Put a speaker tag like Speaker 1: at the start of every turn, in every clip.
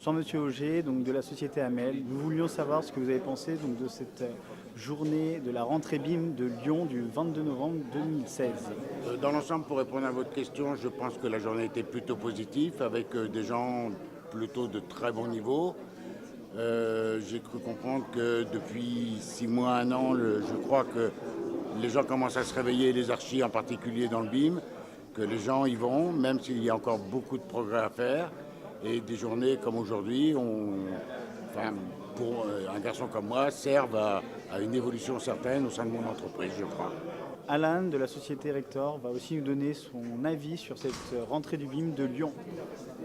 Speaker 1: Jean-Monsieur Auger, donc de la société Amel. Nous voulions savoir ce que vous avez pensé donc, de cette journée de la rentrée BIM de Lyon du 22 novembre 2016.
Speaker 2: Dans l'ensemble, pour répondre à votre question, je pense que la journée était plutôt positive, avec des gens plutôt de très bon niveau. J'ai cru comprendre que depuis 6 mois, 1 an, je crois que les gens commencent à se réveiller, les archis en particulier dans le BIM, que les gens y vont, même s'il y a encore beaucoup de progrès à faire. Et des journées comme aujourd'hui, pour un garçon comme moi, servent à une évolution certaine au sein de mon entreprise, je crois.
Speaker 1: Alain de la société Rector va aussi nous donner son avis sur cette rentrée du BIM de Lyon.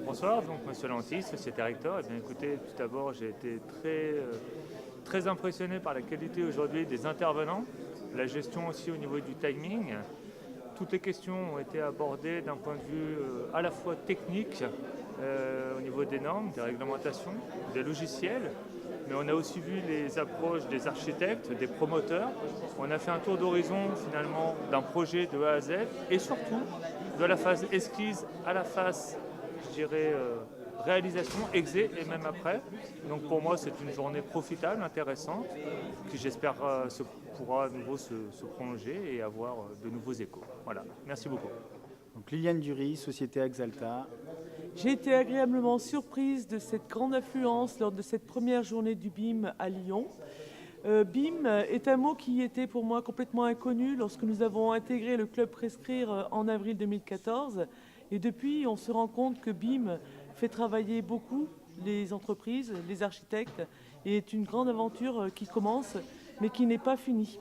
Speaker 3: Bonsoir, donc Monsieur Lanty, Société Rector. Eh bien, écoutez, tout d'abord, j'ai été très impressionné par la qualité aujourd'hui des intervenants, la gestion aussi au niveau du timing. Toutes les questions ont été abordées d'un point de vue à la fois technique, au niveau des normes, des réglementations, des logiciels, mais on a aussi vu les approches des architectes, des promoteurs. On a fait un tour d'horizon finalement d'un projet de A à Z et surtout de la phase esquisse à la phase, je dirais, réalisation, exé et même après. Donc pour moi c'est une journée profitable, intéressante, qui j'espère pourra à nouveau se prolonger et avoir de nouveaux échos. Voilà, merci beaucoup.
Speaker 1: Donc Liliane Dury, société Axalta.
Speaker 4: J'ai été agréablement surprise de cette grande affluence lors de cette première journée du BIM à Lyon. BIM est un mot qui était pour moi complètement inconnu lorsque nous avons intégré le club Prescrire en avril 2014. Et depuis, on se rend compte que BIM fait travailler beaucoup les entreprises, les architectes, et est une grande aventure qui commence, mais qui n'est pas finie.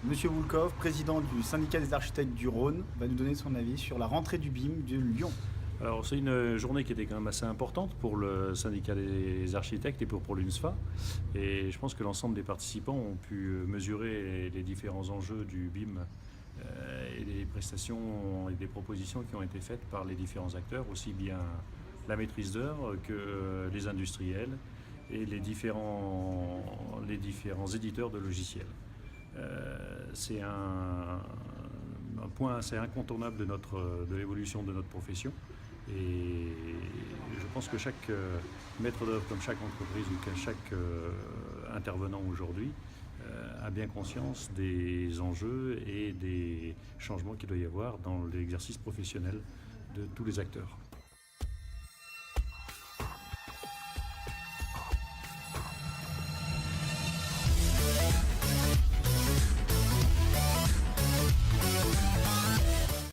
Speaker 1: Monsieur Woulkov, président du syndicat des architectes du Rhône, va nous donner son avis sur la rentrée du BIM de Lyon.
Speaker 5: Alors c'est une journée qui était quand même assez importante pour le syndicat des architectes et pour l'UNSFA. Et je pense que l'ensemble des participants ont pu mesurer les différents enjeux du BIM et les prestations et des propositions qui ont été faites par les différents acteurs, aussi bien la maîtrise d'œuvre que les industriels et les différents éditeurs de logiciels. C'est un point assez incontournable de l'évolution de notre profession. Et je pense que chaque maître d'œuvre, comme chaque entreprise ou que chaque intervenant aujourd'hui, a bien conscience des enjeux et des changements qu'il doit y avoir dans l'exercice professionnel de tous les acteurs.